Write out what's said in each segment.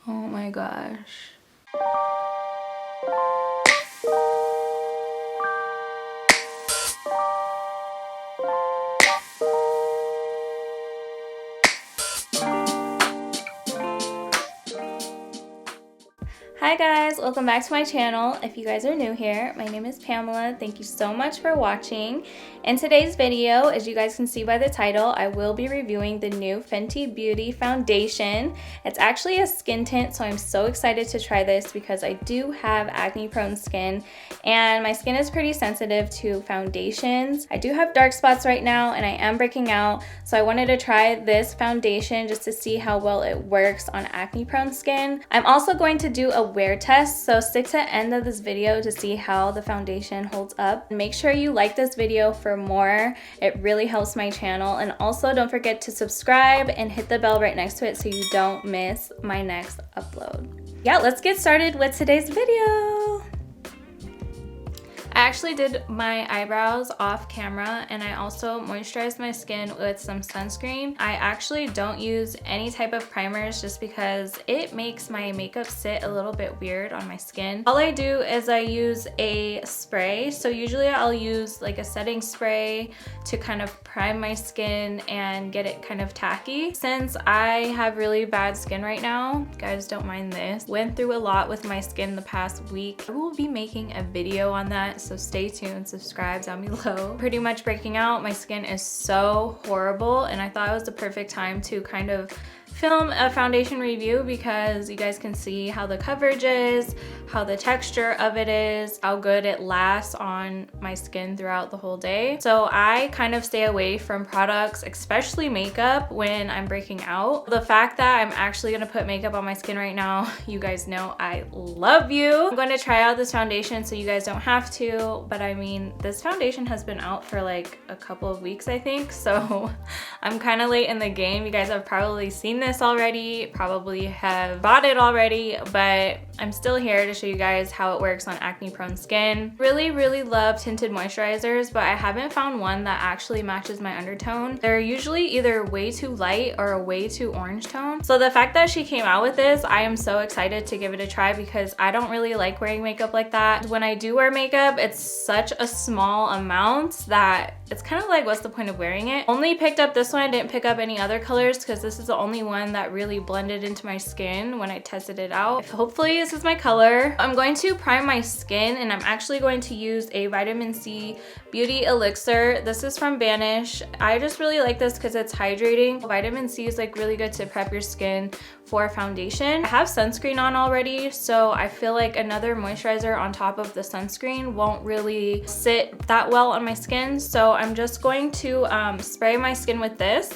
Oh my gosh. Hi guys, welcome back to my channel. If you guys are new here, my name is Pamela. Thank you so much for watching. In today's video, as you guys can see by the title, I will be reviewing the new Fenty Beauty foundation. It's actually a skin tint, so I'm so excited to try this because I do have acne prone skin and my skin is pretty sensitive to foundations. I do have dark spots right now and I am breaking out, so I wanted to try this foundation just to see how well it works on acne prone skin. I'm also going to do a wear test, so stick to the end of this video to see how the foundation holds up. Make sure you like this video for more. It really helps my channel, and also don't forget to subscribe and hit the bell right next to it so you don't miss my next upload. Yeah, let's get started with today's video. I actually did my eyebrows off camera and I also moisturized my skin with some sunscreen. I actually don't use any type of primers just because it makes my makeup sit a little bit weird on my skin. All I do is I use a spray. So usually I'll use like a setting spray to kind of prime my skin and get it kind of tacky. Since I have really bad skin right now, guys don't mind this, went through a lot with my skin the past week. I will be making a video on that, so stay tuned, subscribe down below. Pretty much breaking out, my skin is so horrible and I thought it was the perfect time to kind of film a foundation review because you guys can see how the coverage is, how the texture of it is, how good it lasts on my skin throughout the whole day. So I kind of stay away from products, especially makeup, when I'm breaking out. The fact that I'm actually gonna put makeup on my skin right now, you guys know I love you. I'm going to try out this foundation so you guys don't have to, but I mean, this foundation has been out for like a couple of weeks, I think, so I'm kind of late in the game. You guys have probably seen this already, probably have bought it already, but I'm still here to show you guys how it works on acne prone skin. Really love tinted moisturizers, but I haven't found one that actually matches my undertone. They're usually either way too light or a way too orange tone. So the fact that she came out with this, I am so excited to give it a try because I don't really like wearing makeup like that. When I do wear makeup, it's such a small amount that it's kind of like, what's the point of wearing it? Only picked up this one. I didn't pick up any other colors because this is the only one that really blended into my skin when I tested it out. Hopefully this is my color. I'm going to prime my skin and I'm actually going to use a vitamin C beauty elixir. This is from Vanish. I just really like this because it's hydrating. Vitamin C is like really good to prep your skin for foundation. I have sunscreen on already, so I feel like another moisturizer on top of the sunscreen won't really sit that well on my skin. So I'm just going to spray my skin with this.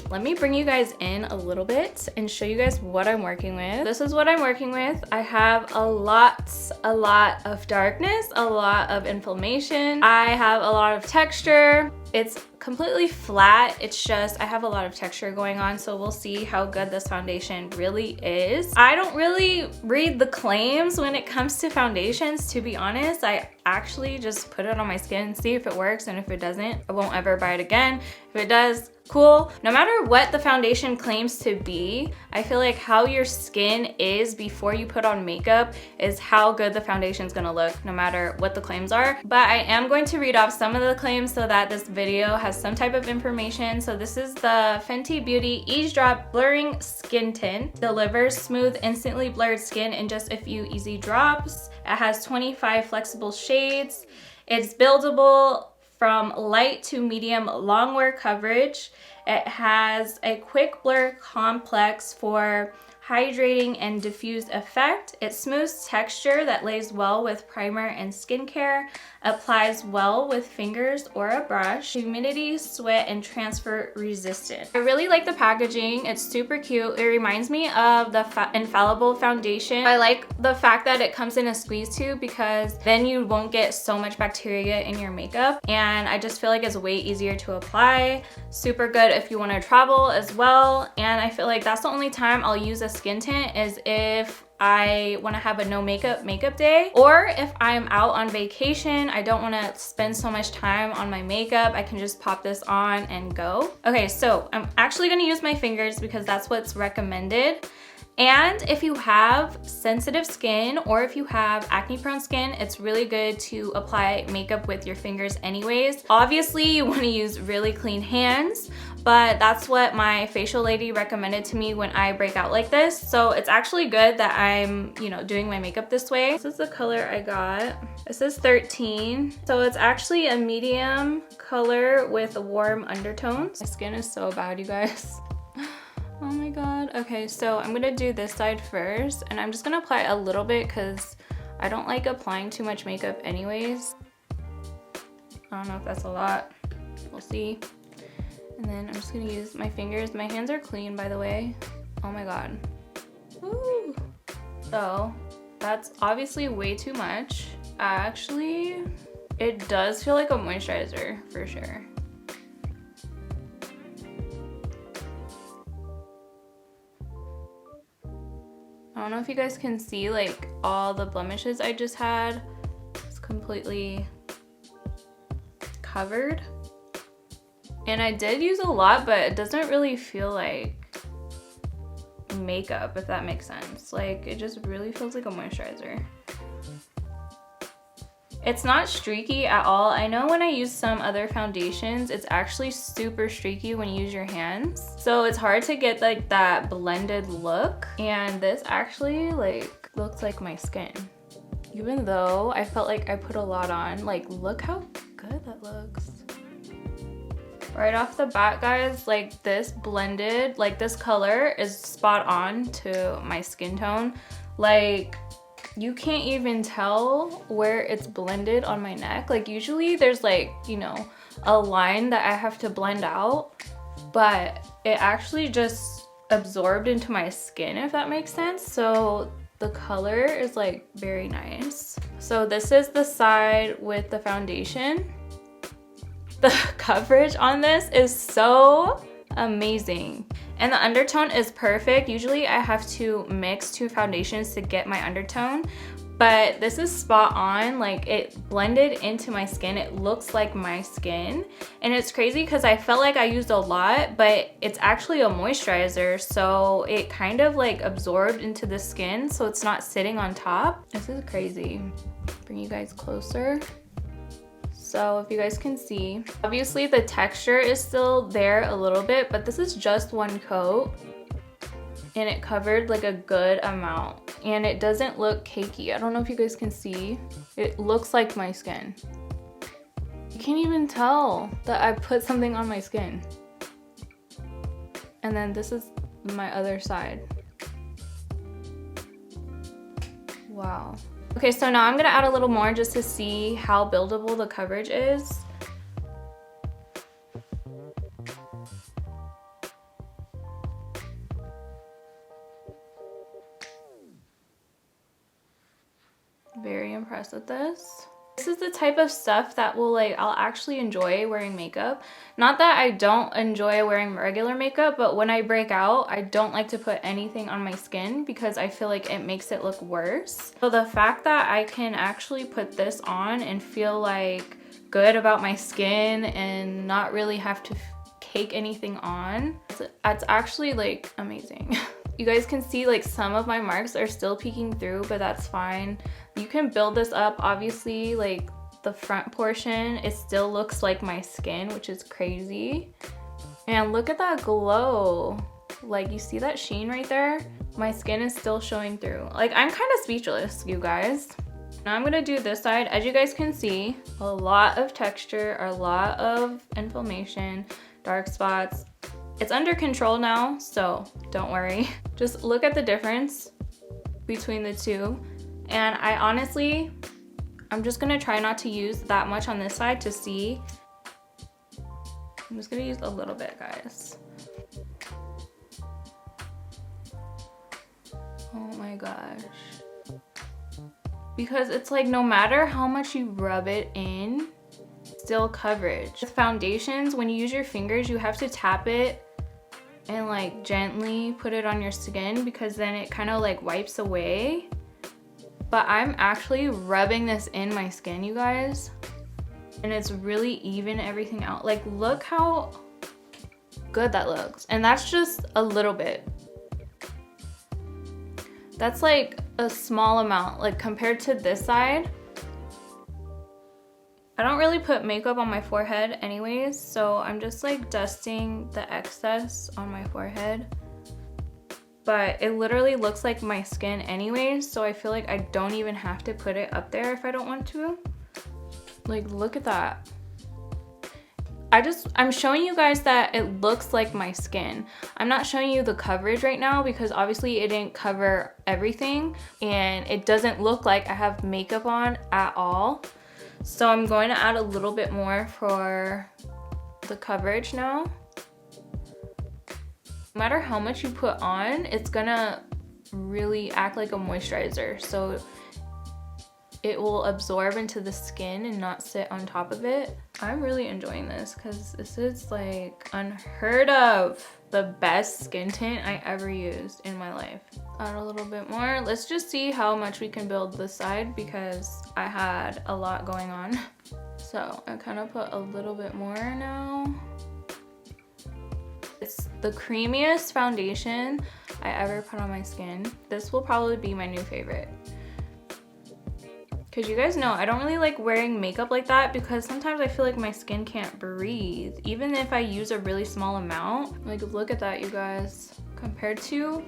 Let me bring you guys in a little bit and show you guys what I'm working with. This is what I'm working with. I have a lot of darkness, a lot of inflammation. I have a lot of texture. It's completely flat. It's just, I have a lot of texture going on, so we'll see how good this foundation really is. I don't really read the claims when it comes to foundations, to be honest. I actually just put it on my skin, see if it works, and if it doesn't, I won't ever buy it again. If it does, cool. No matter what the foundation claims to be, I feel like how your skin is before you put on makeup is how good the foundation is gonna look, no matter what the claims are. But I am going to read off some of the claims so that this video has some type of information. So this is the Fenty Beauty Eavesdrop Blurring Skin Tint. Delivers smooth, instantly blurred skin in just a few easy drops. It has 25 flexible shades. It's buildable from light to medium long wear coverage. It has a quick blur complex for hydrating and diffused effect. It smooths texture that lays well with primer and skincare, applies well with fingers or a brush, humidity, sweat, and transfer resistant. I really like the packaging. It's super cute. It reminds me of the Infallible foundation. I like the fact that it comes in a squeeze tube because then you won't get so much bacteria in your makeup, and I just feel like it's way easier to apply. Super good if you want to travel as well, and I feel like that's the only time I'll use a skin tint is if I want to have a no makeup day, or if I'm out on vacation, I don't want to spend so much time on my makeup, I can just pop this on and go. Okay, so I'm actually going to use my fingers because that's what's recommended. And if you have sensitive skin or if you have acne prone skin, it's really good to apply makeup with your fingers anyways. Obviously you want to use really clean hands, but that's what my facial lady recommended to me when I break out like this. So it's actually good that I'm, you know, doing my makeup this way. This is the color I got. This is 13. So it's actually a medium color with warm undertones. My skin is so bad, you guys. Oh my god. Okay, so I'm gonna do this side first, and I'm just gonna apply a little bit because I don't like applying too much makeup anyways. I don't know if that's a lot. We'll see. And then I'm just gonna use my fingers. My hands are clean, by the way. Oh my god. Woo. So that's obviously way too much. Actually, it does feel like a moisturizer for sure. I don't know if you guys can see like all the blemishes I just had. It's completely covered. And I did use a lot, but it doesn't really feel like makeup, if that makes sense. Like, it just really feels like a moisturizer. It's not streaky at all. I know when I use some other foundations, it's actually super streaky when you use your hands. So it's hard to get like that blended look. And this actually like looks like my skin. Even though I felt like I put a lot on, like look how good that looks. Right off the bat, guys, like this blended, like this color is spot on to my skin tone. Like, you can't even tell where it's blended on my neck. Like usually there's like, you know, a line that I have to blend out, but it actually just absorbed into my skin, if that makes sense. So the color is like very nice. So this is the side with the foundation. The coverage on this is so amazing. And the undertone is perfect. Usually I have to mix two foundations to get my undertone, but this is spot on. Like it blended into my skin. It looks like my skin. And it's crazy because I felt like I used a lot, but it's actually a moisturizer. So it kind of like absorbed into the skin. So it's not sitting on top. This is crazy. Bring you guys closer. So if you guys can see, obviously the texture is still there a little bit, but this is just one coat and it covered like a good amount and it doesn't look cakey. I don't know if you guys can see. It looks like my skin. You can't even tell that I put something on my skin. And then this is my other side. Wow. Okay, so now I'm gonna add a little more just to see how buildable the coverage is. Very impressed with this. This is the type of stuff that will I'll actually enjoy wearing makeup. Not that I don't enjoy wearing regular makeup, but when I break out, I don't like to put anything on my skin because I feel like it makes it look worse. So the fact that I can actually put this on and feel like good about my skin and not really have to cake anything on, it's actually like amazing. You guys can see like some of my marks are still peeking through, but that's fine. You can build this up. Obviously, like the front portion, it still looks like my skin, which is crazy. And look at that glow. Like, you see that sheen right there? My skin is still showing through. Like, I'm kind of speechless, you guys. Now I'm gonna do this side. As you guys can see, a lot of texture, a lot of inflammation, dark spots. It's under control now, so don't worry. Just look at the difference between the two. And I honestly, I'm just gonna try not to use that much on this side to see. I'm just gonna use a little bit, guys. Oh my gosh. Because it's like no matter how much you rub it in, still coverage. With foundations, when you use your fingers, you have to tap it and like gently put it on your skin, because then it kind of like wipes away. But I'm actually rubbing this in my skin, you guys, and it's really even everything out. Like, look how good that looks. And that's just a little bit. That's like a small amount, like compared to this side. I don't really put makeup on my forehead anyways, so I'm just like dusting the excess on my forehead. But it literally looks like my skin anyways, so I feel like I don't even have to put it up there if I don't want to. Like, look at that. I'm showing you guys that it looks like my skin. I'm not showing you the coverage right now because obviously it didn't cover everything and it doesn't look like I have makeup on at all. So I'm going to add a little bit more for the coverage now. No matter how much you put on, it's gonna really act like a moisturizer. So it will absorb into the skin and not sit on top of it. I'm really enjoying this because this is like unheard of. The best skin tint I ever used in my life. Add a little bit more. Let's just see how much we can build this side because I had a lot going on. So I kind of put a little bit more now. It's the creamiest foundation I ever put on my skin. This will probably be my new favorite. Because you guys know I don't really like wearing makeup like that because sometimes I feel like my skin can't breathe. Even if I use a really small amount. Like, look at that, you guys. Compared to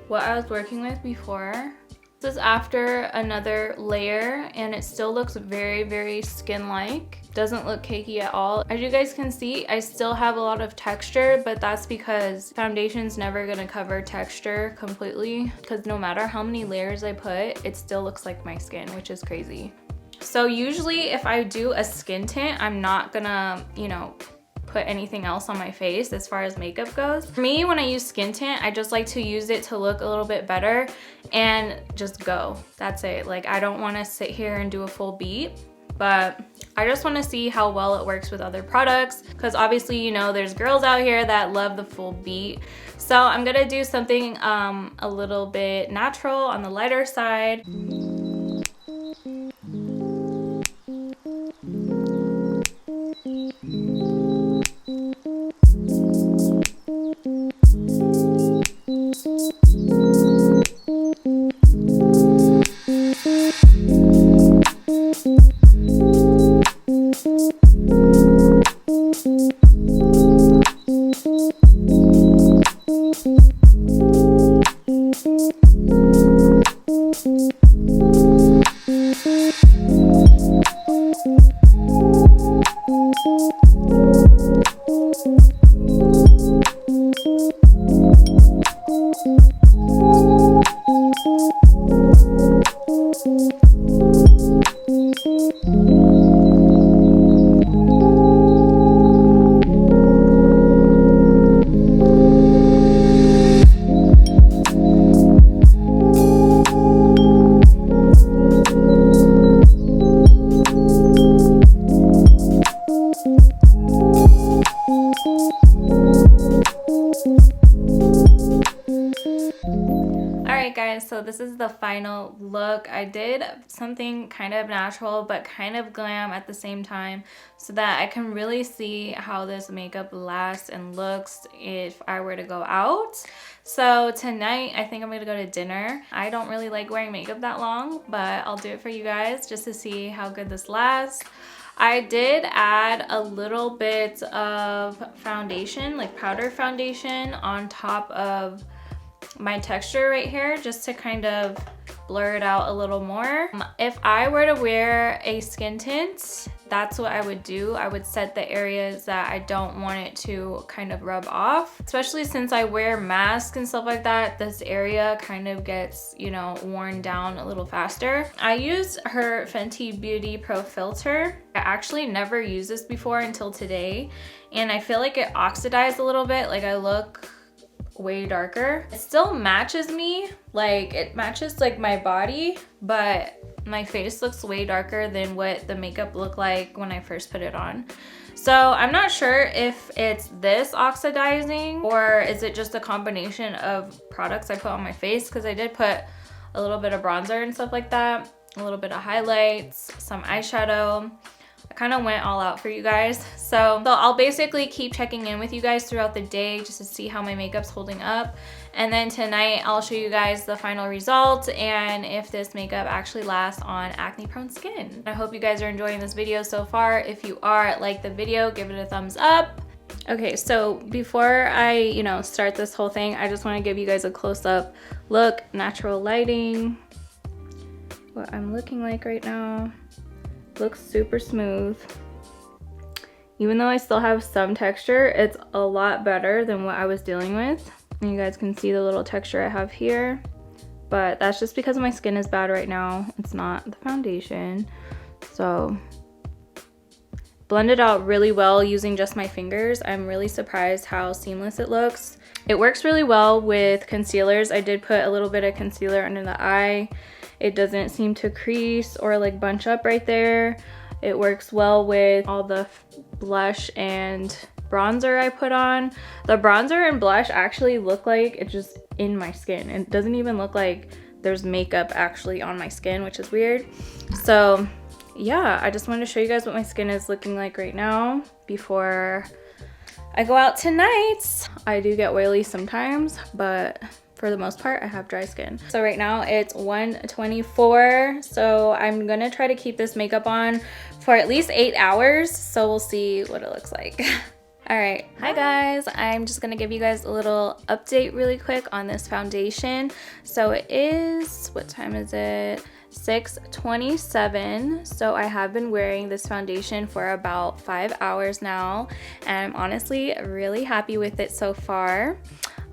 what I was working with before. This is after another layer and it still looks very, very skin-like. Doesn't look cakey at all. As you guys can see, I still have a lot of texture, but that's because foundation's never gonna cover texture completely because no matter how many layers I put, it still looks like my skin, which is crazy. So usually if I do a skin tint, I'm not gonna, you know, put anything else on my face as far as makeup goes. For me, when I use skin tint, I just like to use it to look a little bit better and just go. That's it. Like, I don't want to sit here and do a full beat, but I just want to see how well it works with other products because obviously, you know, there's girls out here that love the full beat. So I'm gonna do something a little bit natural on the lighter side. So this is the final look. I did something kind of natural but kind of glam at the same time so that I can really see how this makeup lasts and looks if I were to go out. So tonight I think I'm gonna go to dinner. I don't really like wearing makeup that long, but I'll do it for you guys just to see how good this lasts. I did add a little bit of foundation, like powder foundation, on top of my texture right here just to kind of blur it out a little more. If I were to wear a skin tint, that's what I would do. I would set the areas that I don't want it to kind of rub off. Especially since I wear masks and stuff like that, this area kind of gets, you know, worn down a little faster. I use her Fenty Beauty Pro Filter. I actually never used this before until today, and I feel like it oxidized a little bit. Like, I look way darker. It still matches me, like it matches like my body, but my face looks way darker than what the makeup looked like when I first put it on. So I'm not sure if it's this oxidizing or is it just a combination of products I put on my face, because I did put a little bit of bronzer and stuff like that, a little bit of highlights, some eyeshadow. I kind of went all out for you guys. So I'll basically keep checking in with you guys throughout the day just to see how my makeup's holding up. And then tonight I'll show you guys the final result and if this makeup actually lasts on acne prone skin. I hope you guys are enjoying this video so far. If you are, like the video, give it a thumbs up. Okay, so before I, start this whole thing, I just want to give you guys a close-up look, natural lighting, what I'm looking like right now. Looks super smooth. Even though I still have some texture, it's a lot better than what I was dealing with. And you guys can see the little texture I have here, but that's just because my skin is bad right now. It's not the foundation. So blend it out really well using just my fingers. I'm really surprised how seamless it looks. It works really well with concealers. I did put a little bit of concealer under the eye. It doesn't seem to crease or like bunch up right there. It works well with all the blush and bronzer I put on. The bronzer and blush actually look like it's just in my skin. It doesn't even look like there's makeup actually on my skin, which is weird. So yeah, I just wanted to show you guys what my skin is looking like right now before I go out tonight. I do get oily sometimes, but for the most part, I have dry skin. So right now it's 1:24. So I'm gonna try to keep this makeup on for at least 8 hours. So we'll see what it looks like. All right, hi guys. I'm just gonna give you guys a little update really quick on this foundation. So it is, what time is it? 6:27. So I have been wearing this foundation for about 5 hours now, and I'm honestly really happy with it so far.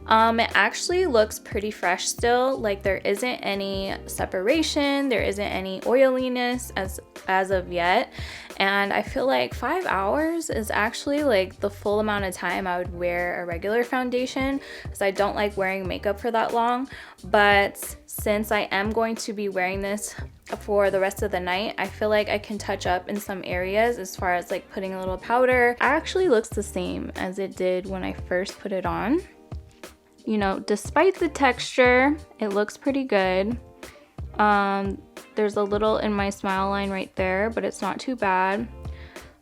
It actually looks pretty fresh still. Like there isn't any separation, there isn't any oiliness as of yet. And I feel like 5 hours is actually like the full amount of time I would wear a regular foundation, because I don't like wearing makeup for that long. But since I am going to be wearing this for the rest of the night, I feel like I can touch up in some areas as far as like putting a little powder. It actually looks the same as it did when I first put it on. Despite the texture, it looks pretty good. There's a little in my smile line right there, but it's not too bad.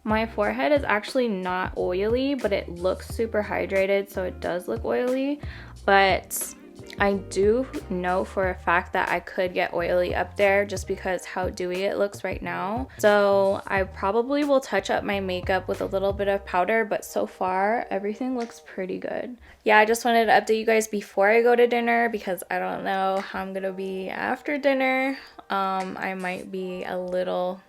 My forehead is actually not oily, but it looks super hydrated, so it does look oily. But I do know for a fact that I could get oily up there just because how dewy it looks right now. So I probably will touch up my makeup with a little bit of powder, but so far everything looks pretty good. Yeah, I just wanted to update you guys before I go to dinner because I don't know how I'm gonna be after dinner. I might be a little,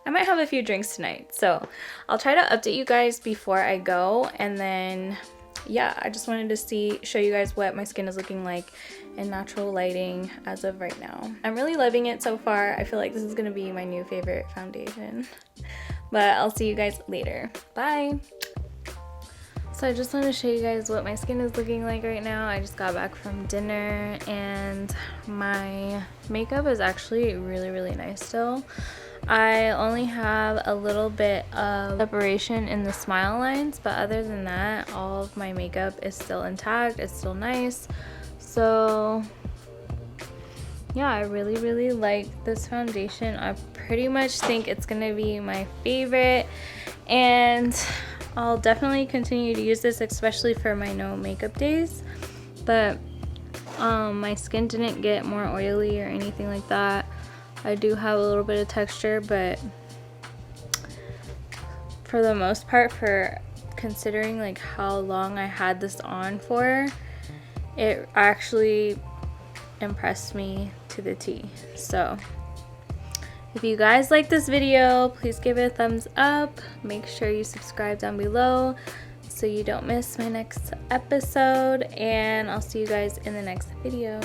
I might have a few drinks tonight. So I'll try to update you guys before I go, and then yeah, I just wanted to show you guys what my skin is looking like in natural lighting as of right now. I'm really loving it so far. I feel like this is gonna be my new favorite foundation. But I'll see you guys later. Bye. So I just want to show you guys what my skin is looking like right now. I just got back from dinner and my makeup is actually really, really nice still. I only have a little bit of separation in the smile lines, but other than that, all of my makeup is still intact. It's still nice. So yeah, I really, really like this foundation. I pretty much think it's gonna be my favorite, and I'll definitely continue to use this, especially for my no makeup days. But my skin didn't get more oily or anything like that. I do have a little bit of texture, but for the most part, for considering like how long I had this on for, it actually impressed me to the T. So if you guys like this video, please give it a thumbs up. Make sure you subscribe down below so you don't miss my next episode, and I'll see you guys in the next video.